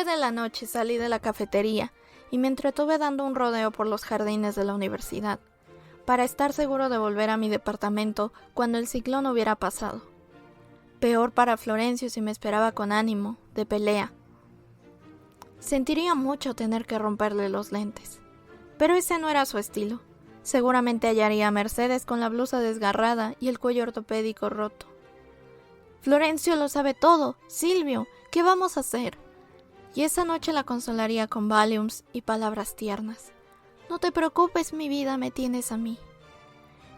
de la noche salí de la cafetería y me entretuve dando un rodeo por los jardines de la universidad, para estar seguro de volver a mi departamento cuando el ciclón hubiera pasado. Peor para Florencio si me esperaba con ánimo, de pelea. Sentiría mucho tener que romperle los lentes, pero ese no era su estilo. Seguramente hallaría a Mercedes con la blusa desgarrada y el cuello ortopédico roto. Florencio lo sabe todo. Silvio, ¿qué vamos a hacer? Y esa noche la consolaría con Valiums y palabras tiernas. No te preocupes, mi vida, me tienes a mí.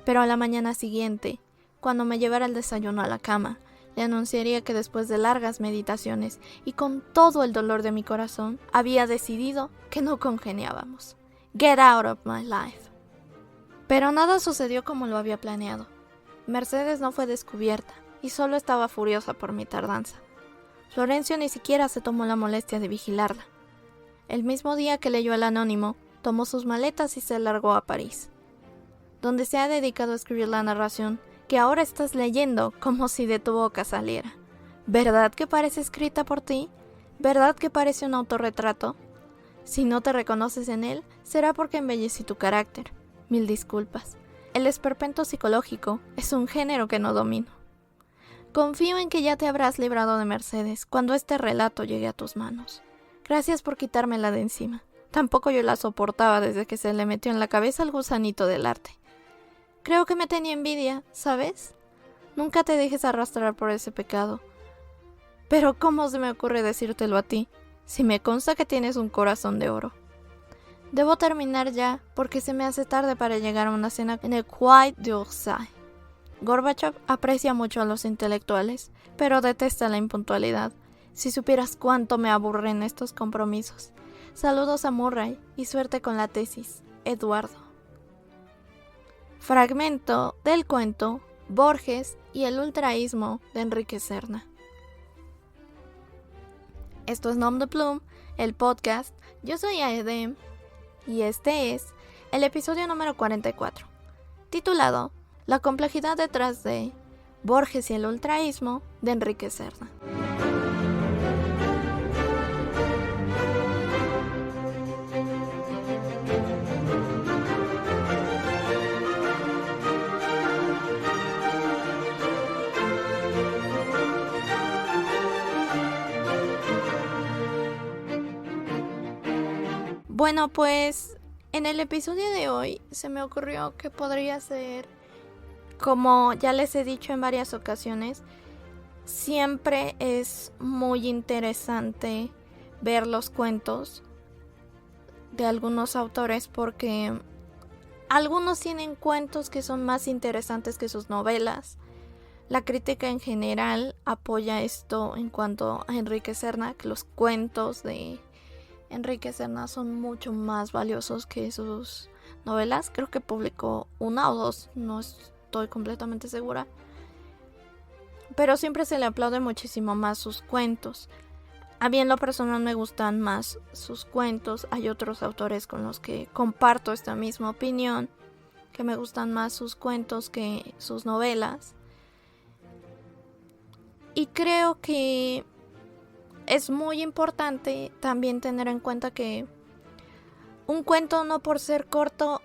Pero a la mañana siguiente, cuando me llevara el desayuno a la cama, le anunciaría que después de largas meditaciones y con todo el dolor de mi corazón, había decidido que no congeniábamos. Get out of my life. Pero nada sucedió como lo había planeado. Mercedes no fue descubierta y solo estaba furiosa por mi tardanza. Florencio ni siquiera se tomó la molestia de vigilarla. El mismo día que leyó el anónimo, tomó sus maletas y se largó a París, donde se ha dedicado a escribir la narración que ahora estás leyendo como si de tu boca saliera. ¿Verdad que parece escrita por ti? ¿Verdad que parece un autorretrato? Si no te reconoces en él, será porque embellecí tu carácter. Mil disculpas. El esperpento psicológico es un género que no domino. Confío en que ya te habrás librado de Mercedes cuando este relato llegue a tus manos. Gracias por quitármela de encima. Tampoco yo la soportaba desde que se le metió en la cabeza el gusanito del arte. Creo que me tenía envidia, ¿sabes? Nunca te dejes arrastrar por ese pecado. Pero ¿cómo se me ocurre decírtelo a ti, si me consta que tienes un corazón de oro? Debo terminar ya, porque se me hace tarde para llegar a una cena en el Quai d'Orsay. Gorbachev aprecia mucho a los intelectuales, pero detesta la impuntualidad. Si supieras cuánto me aburren estos compromisos. Saludos a Murray y suerte con la tesis. Eduardo. Fragmento del cuento Borges y el ultraísmo de Enrique Serna. Esto es Nom de Plume, el podcast. Yo soy Aedem y este es el episodio número 44, titulado La complejidad detrás de Borges y el ultraísmo de Enrique Serna. Bueno, pues en el episodio de hoy se me ocurrió que podría ser, como ya les he dicho en varias ocasiones, siempre es muy interesante ver los cuentos de algunos autores porque algunos tienen cuentos que son más interesantes que sus novelas. La crítica en general apoya esto en cuanto a Enrique Serna, que los cuentos de Enrique Serna son mucho más valiosos que sus novelas. Creo que publicó una o dos, no estoy completamente segura. Pero siempre se le aplaude muchísimo más sus cuentos. A mí en lo personal me gustan más sus cuentos. Hay otros autores con los que comparto esta misma opinión, que me gustan más sus cuentos que sus novelas. Y creo que es muy importante también tener en cuenta que un cuento no por ser corto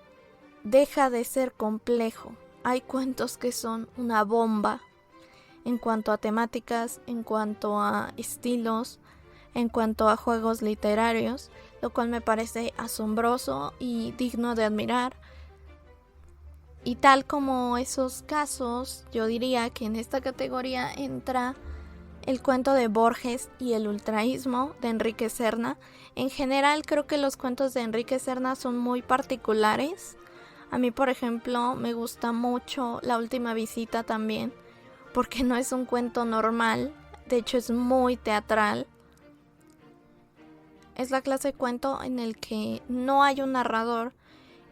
deja de ser complejo. Hay cuentos que son una bomba en cuanto a temáticas, en cuanto a estilos, en cuanto a juegos literarios, lo cual me parece asombroso y digno de admirar. Y tal como esos casos, yo diría que en esta categoría entra el cuento de Borges y el ultraísmo de Enrique Serna. En general creo que los cuentos de Enrique Serna son muy particulares. A mí, por ejemplo, me gusta mucho La última visita también, porque no es un cuento normal, de hecho es muy teatral. Es la clase de cuento en el que no hay un narrador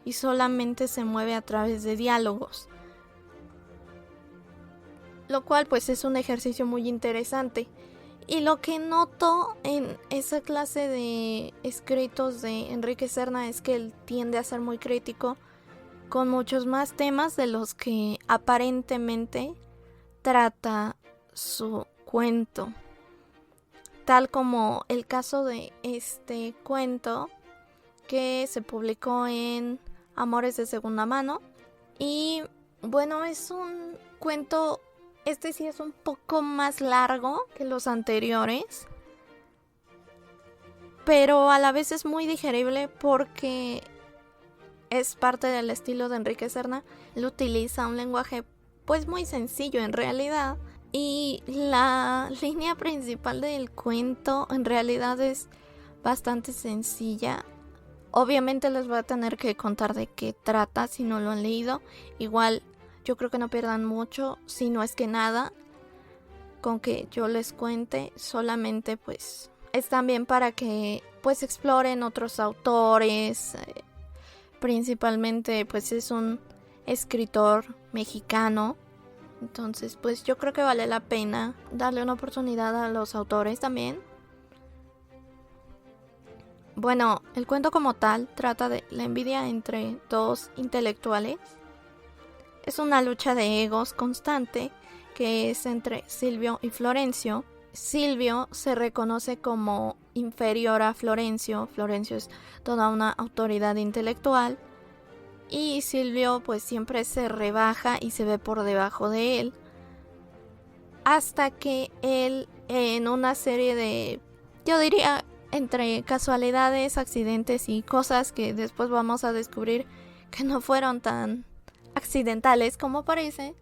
y solamente se mueve a través de diálogos, lo cual pues es un ejercicio muy interesante. Y lo que noto en esa clase de escritos de Enrique Serna es que él tiende a ser muy crítico con muchos más temas de los que aparentemente trata su cuento. tal como el caso de este cuento que se publicó en Amores de Segunda Mano. Y bueno, es un cuento, este sí es un poco más largo que los anteriores, pero a la vez es muy digerible porque es parte del estilo de Enrique Serna. Él utiliza un lenguaje pues muy sencillo en realidad, y la línea principal del cuento en realidad es bastante sencilla. Obviamente les voy a tener que contar de qué trata si no lo han leído. Igual yo creo que no pierdan mucho, si no es que nada, con que yo les cuente. Solamente pues es también para que pues exploren otros autores. Principalmente pues es un escritor mexicano. Entonces pues yo creo que vale la pena darle una oportunidad a los autores también. Bueno, el cuento como tal trata de la envidia entre dos intelectuales. Es una lucha de egos constante que es entre Silvio y Florencio. Silvio se reconoce como inferior a Florencio. Florencio es toda una autoridad intelectual. Y Silvio pues siempre se rebaja y se ve por debajo de él. Hasta que él, en una serie de, yo diría, entre casualidades, accidentes y cosas que después vamos a descubrir que no fueron tan accidentales como parece,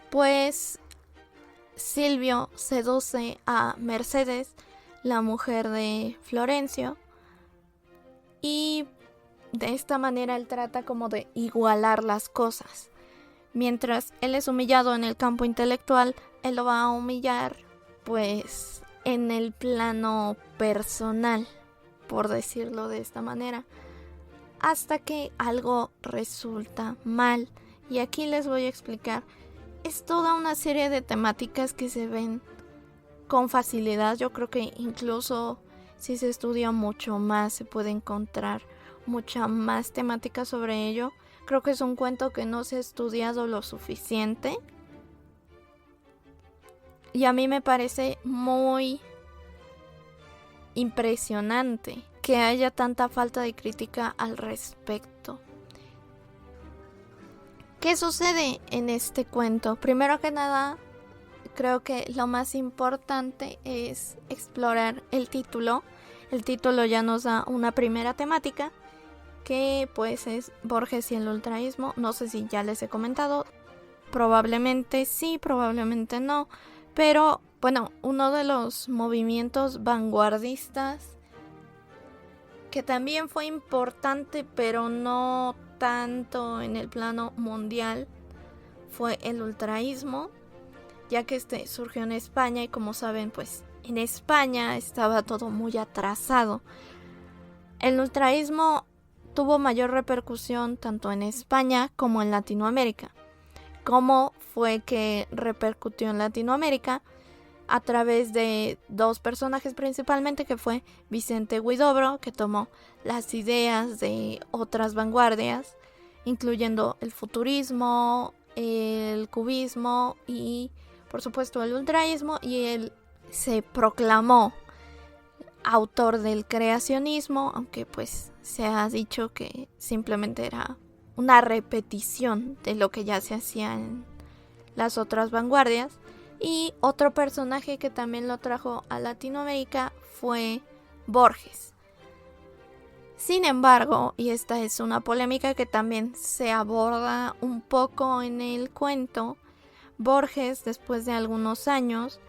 pues Silvio seduce a Mercedes, la mujer de Florencio, y de esta manera él trata como de igualar las cosas. Mientras él es humillado en el campo intelectual, él lo va a humillar pues en el plano personal, por decirlo de esta manera, hasta que algo resulta mal. Y aquí les voy a explicar. Es toda una serie de temáticas que se ven con facilidad. Yo creo que incluso si se estudia mucho más se puede encontrar mucha más temática sobre ello. Creo que es un cuento que no se ha estudiado lo suficiente. Y a mí me parece muy impresionante que haya tanta falta de crítica al respecto. ¿Qué sucede en este cuento? Primero que nada, creo que lo más importante es explorar el título. El título ya nos da una primera temática, que pues es Borges y el ultraísmo. No sé si ya les he comentado, probablemente sí, probablemente no, pero bueno, uno de los movimientos vanguardistas que también fue importante, pero no tanto en el plano mundial, fue el ultraísmo, ya que este surgió en España y como saben, pues en España estaba todo muy atrasado. El ultraísmo tuvo mayor repercusión tanto en España como en Latinoamérica. ¿Cómo fue que repercutió en Latinoamérica? A través de dos personajes principalmente, que fue Vicente Huidobro, que tomó las ideas de otras vanguardias, incluyendo el futurismo, el cubismo y por supuesto el ultraísmo, y él se proclamó autor del creacionismo, aunque pues se ha dicho que simplemente era una repetición de lo que ya se hacía en las otras vanguardias. Y otro personaje que también lo trajo a Latinoamérica fue Borges. Sin embargo, y esta es una polémica que también se aborda un poco en el cuento, Borges, después de algunos años,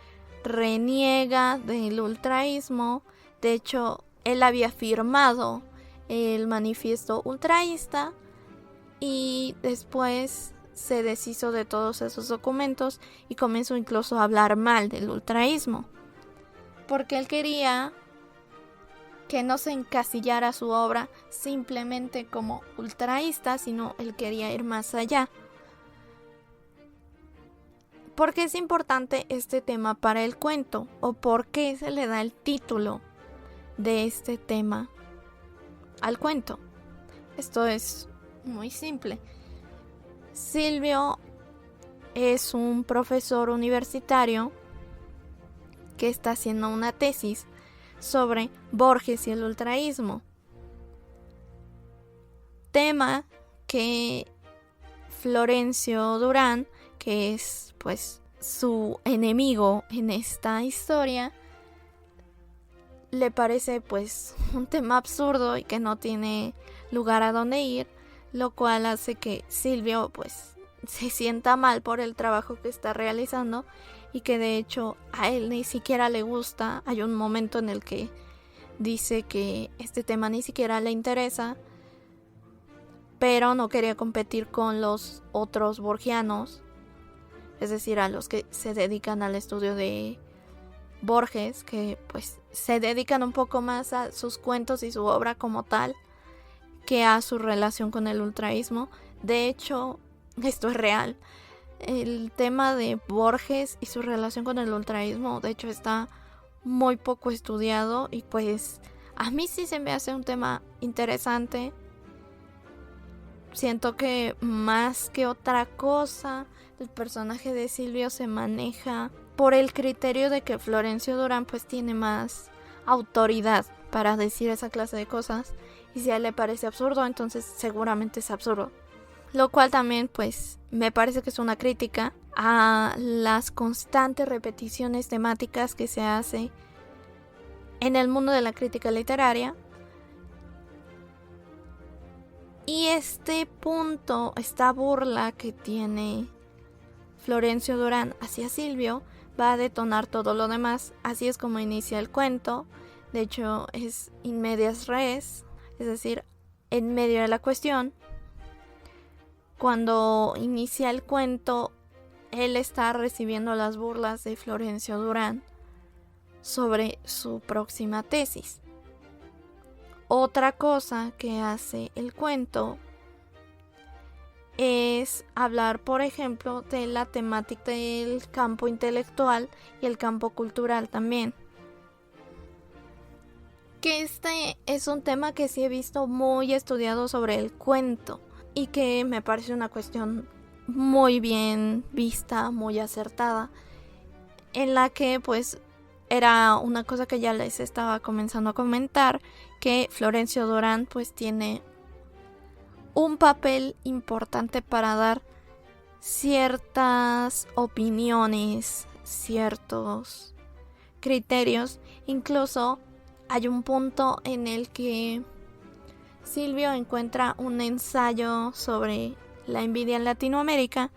reniega del ultraísmo. De hecho, él había firmado el manifiesto ultraísta y después se deshizo de todos esos documentos y comenzó incluso a hablar mal del ultraísmo, porque él quería que no se encasillara su obra simplemente como ultraísta, sino él quería ir más allá. ¿Por qué es importante este tema para el cuento? ¿O por qué se le da el título de este tema al cuento? Esto es muy simple. Silvio es un profesor universitario que está haciendo una tesis sobre Borges y el ultraísmo. Tema que Florencio Durán, que es pues su enemigo en esta historia, le parece pues un tema absurdo y que no tiene lugar a donde ir, lo cual hace que Silvio pues se sienta mal por el trabajo que está realizando y que de hecho a él ni siquiera le gusta. Hay un momento en el que dice que este tema ni siquiera le interesa, pero no quería competir con los otros borgianos, es decir, a los que se dedican al estudio de Borges, que pues se dedican un poco más a sus cuentos y su obra como tal que a su relación con el ultraísmo. De hecho, esto es real. El tema de Borges y su relación con el ultraísmo, de hecho, está muy poco estudiado y pues a mí sí se me hace un tema interesante. Siento que más que otra cosa, el personaje de Silvio se maneja por el criterio de que Florencio Durán pues tiene más autoridad para decir esa clase de cosas, y si a él le parece absurdo, entonces seguramente es absurdo. Lo cual también pues me parece que es una crítica a las constantes repeticiones temáticas que se hace en el mundo de la crítica literaria. Y este punto, esta burla que tiene Florencio Durán hacia Silvio, va a detonar todo lo demás. Así es como inicia el cuento. De hecho, es in medias res, es decir, en medio de la cuestión. Cuando inicia el cuento, él está recibiendo las burlas de Florencio Durán sobre su próxima tesis. Otra cosa que hace el cuento es hablar, por ejemplo, de la temática del campo intelectual y el campo cultural también. Que este es un tema que sí he visto muy estudiado sobre el cuento y que me parece una cuestión muy bien vista, muy acertada, en la que pues era una cosa que ya les estaba comenzando a comentar, que Florencio Durán pues tiene un papel importante para dar ciertas opiniones, ciertos criterios. Incluso hay un punto en el que Silvio encuentra un ensayo sobre la envidia en Latinoamérica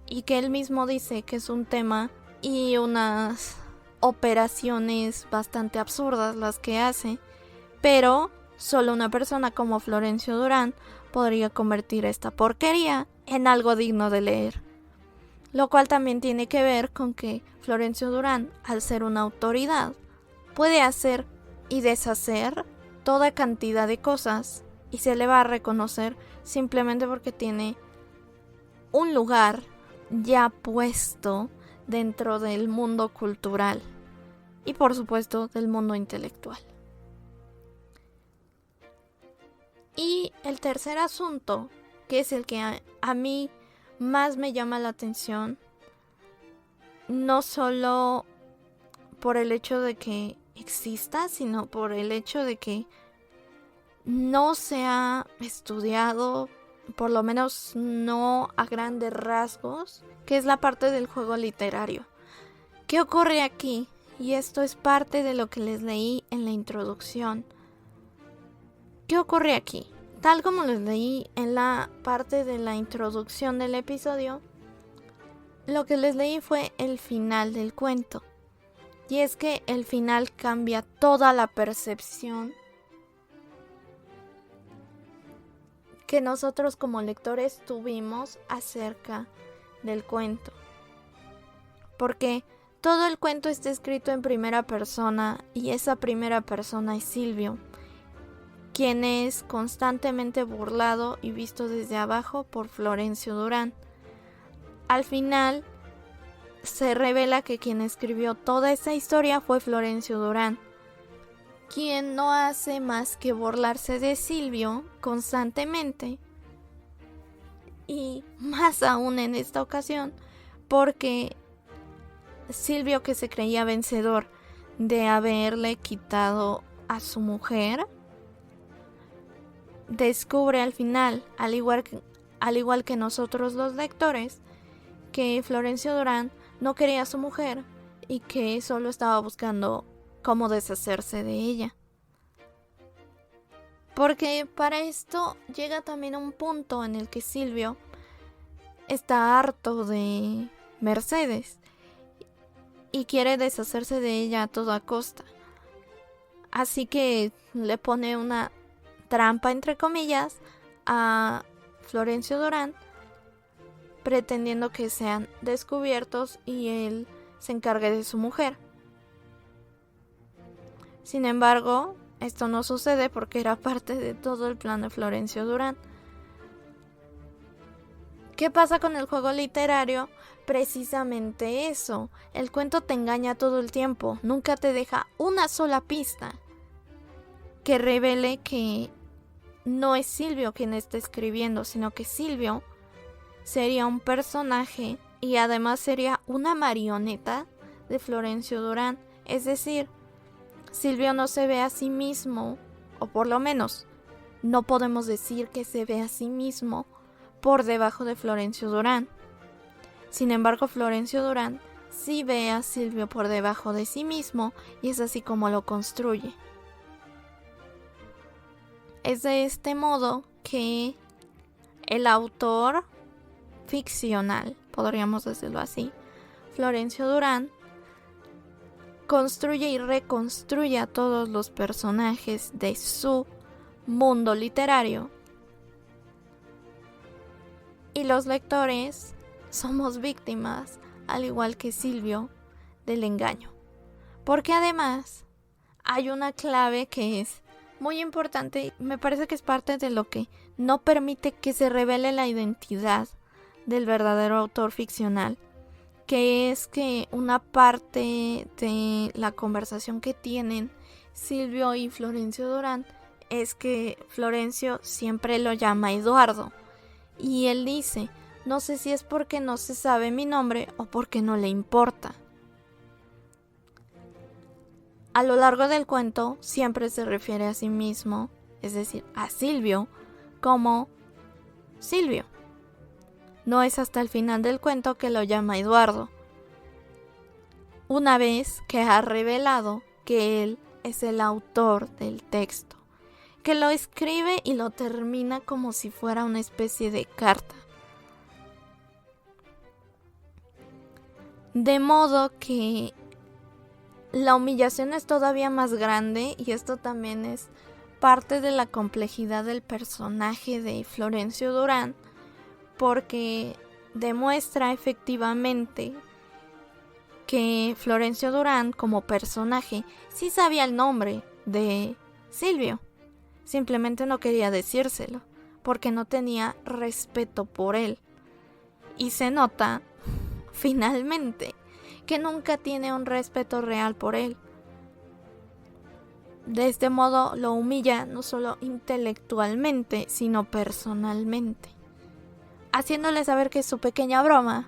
y que él mismo dice que es un tema y unas operaciones bastante absurdas las que hace, pero solo una persona como Florencio Durán podría convertir esta porquería en algo digno de leer. Lo cual también tiene que ver con que Florencio Durán, al ser una autoridad, puede hacer y deshacer toda cantidad de cosas y se le va a reconocer simplemente porque tiene un lugar ya puesto dentro del mundo cultural y por supuesto del mundo intelectual. Y el tercer asunto, que es el que a mí más me llama la atención, no solo por el hecho de que exista, sino por el hecho de que no se ha estudiado, por lo menos no a grandes rasgos, que es la parte del juego literario. ¿Qué ocurre aquí? Y esto es parte de lo que les leí en la introducción. ¿Qué ocurre aquí? Tal como les leí en la parte de la introducción del episodio, lo que les leí fue el final del cuento. Y es que el final cambia toda la percepción que nosotros como lectores tuvimos acerca del cuento. Porque todo el cuento está escrito en primera persona y esa primera persona es Silvio, quien es constantemente burlado y visto desde abajo por Florencio Durán. Al final se revela que quien escribió toda esa historia fue Florencio Durán, quien no hace más que burlarse de Silvio constantemente, y más aún en esta ocasión porque Silvio, que se creía vencedor de haberle quitado a su mujer, descubre al final, al igual que nosotros los lectores, que Florencio Durán no quería a su mujer y que solo estaba buscando cómo deshacerse de ella. Porque para esto llega también un punto en el que Silvio está harto de Mercedes y quiere deshacerse de ella a toda costa. Así que le pone una trampa, entre comillas, a Florencio Durán, pretendiendo que sean descubiertos y él se encargue de su mujer. Sin embargo, esto no sucede porque era parte de todo el plan de Florencio Durán. ¿Qué pasa con el juego literario? Precisamente eso. El cuento te engaña todo el tiempo. Nunca te deja una sola pista que revele que no es Silvio quien está escribiendo, sino que Silvio sería un personaje y además sería una marioneta de Florencio Durán. Es decir, Silvio no se ve a sí mismo, o por lo menos no podemos decir que se ve a sí mismo por debajo de Florencio Durán. Sin embargo, Florencio Durán sí ve a Silvio por debajo de sí mismo y es así como lo construye. Es de este modo que el autor ficcional, podríamos decirlo así, Florencio Durán, construye y reconstruye a todos los personajes de su mundo literario. Y los lectores somos víctimas, al igual que Silvio, del engaño. Porque además hay una clave que es muy importante y me parece que es parte de lo que no permite que se revele la identidad del verdadero autor ficcional, que es que una parte de la conversación que tienen Silvio y Florencio Durán es que Florencio siempre lo llama Eduardo y él dice: no sé si es porque no se sabe mi nombre o porque no le importa. A lo largo del cuento siempre se refiere a sí mismo, es decir, a Silvio, como Silvio. No es hasta el final del cuento que lo llama Eduardo, una vez que ha revelado que él es el autor del texto, que lo escribe y lo termina como si fuera una especie de carta. De modo que la humillación es todavía más grande y esto también es parte de la complejidad del personaje de Florencio Durán, porque demuestra efectivamente que Florencio Durán como personaje sí sabía el nombre de Silvio, simplemente no quería decírselo porque no tenía respeto por él, y se nota finalmente que nunca tiene un respeto real por él. De este modo lo humilla no solo intelectualmente, sino personalmente, haciéndole saber que su pequeña broma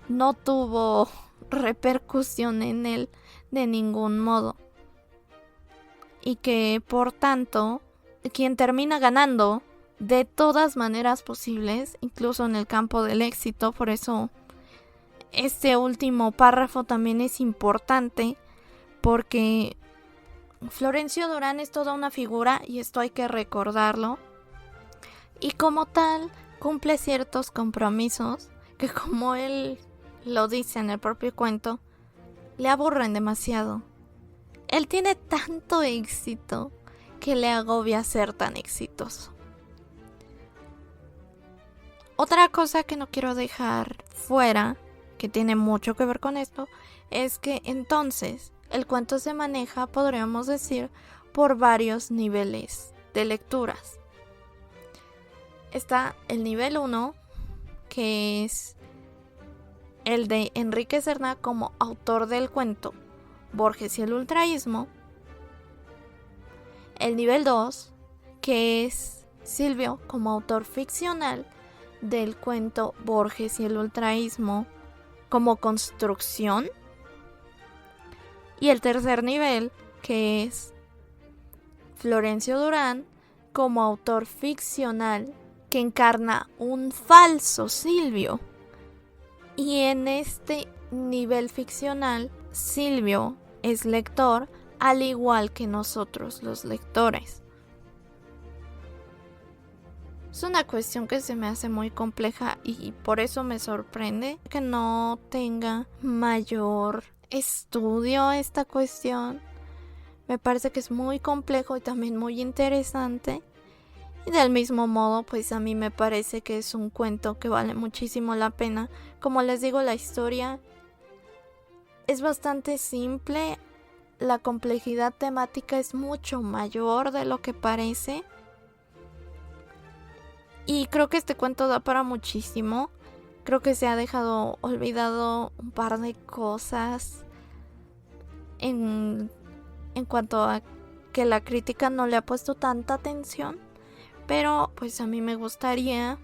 no tuvo repercusión en él de ningún modo, y que por tanto quien termina ganando de todas maneras posibles, incluso en el campo del éxito. Por eso este último párrafo también es importante, porque Florencio Durán es toda una figura y esto hay que recordarlo, y como tal cumple ciertos compromisos que, como él lo dice en el propio cuento, le aburren demasiado. Él tiene tanto éxito que le agobia ser tan exitoso. Otra cosa que no quiero dejar fuera, que tiene mucho que ver con esto, es que entonces el cuento se maneja, podríamos decir, por varios niveles de lecturas. Está el nivel 1, que es el de Enrique Serna como autor del cuento Borges y el ultraísmo. El nivel 2, que es Silvio como autor ficcional del cuento Borges y el ultraísmo como construcción Y el tercer nivel, que es Florencio Durán como autor ficcional que encarna un falso Silvio. Y en este nivel ficcional, Silvio es lector al igual que nosotros los lectores. Es una cuestión que se me hace muy compleja y por eso me sorprende que no tenga mayor estudio esta cuestión. Me parece que es muy complejo y también muy interesante. Y del mismo modo, pues a mí me parece que es un cuento que vale muchísimo la pena. Como les digo, la historia es bastante simple. La complejidad temática es mucho mayor de lo que parece. Y creo que este cuento da para muchísimo. Creo que se ha dejado olvidado un par de cosas en cuanto a que la crítica no le ha puesto tanta atención. Pero pues a mí me gustaría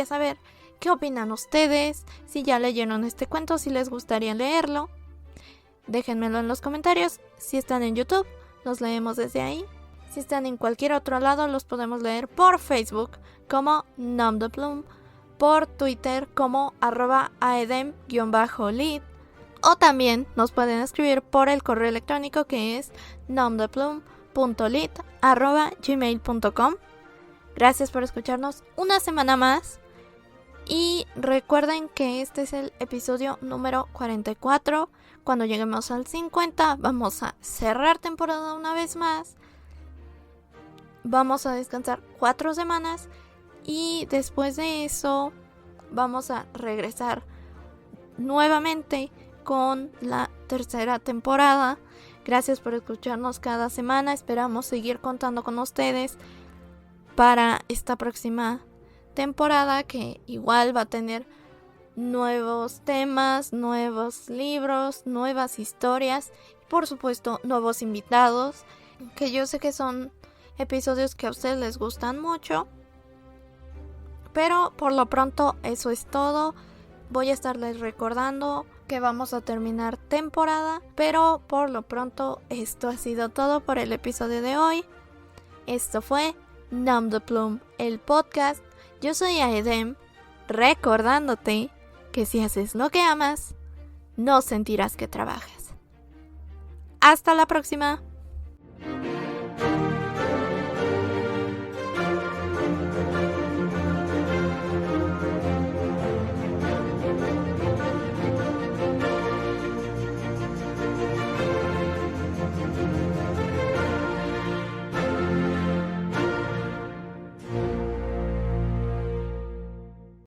saber qué opinan ustedes, si ya leyeron este cuento, si les gustaría leerlo. Déjenmelo en los comentarios. Si están en YouTube, los leemos desde ahí. Si están en cualquier otro lado, los podemos leer por Facebook como Nom de Plume, por Twitter como @aedem_lead, o también nos pueden escribir por el correo electrónico que es nomdeplume.lead@gmail.com. Gracias por escucharnos una semana más. Y recuerden que este es el episodio número 44. Cuando lleguemos al 50 vamos a cerrar temporada una vez más. Vamos a descansar 4 semanas y después de eso vamos a regresar nuevamente con la tercera temporada. Gracias por escucharnos cada semana. Esperamos seguir contando con ustedes para esta próxima temporada, que igual va a tener nuevos temas, nuevos libros, nuevas historias y por supuesto nuevos invitados, que yo sé que son episodios que a ustedes les gustan mucho. Pero por lo pronto eso es todo. Voy a estarles recordando que vamos a terminar temporada, pero por lo pronto esto ha sido todo por el episodio de hoy. Esto fue Nom de Plume, el podcast. Yo soy Aedem, recordándote que si haces lo que amas, no sentirás que trabajas. Hasta la próxima.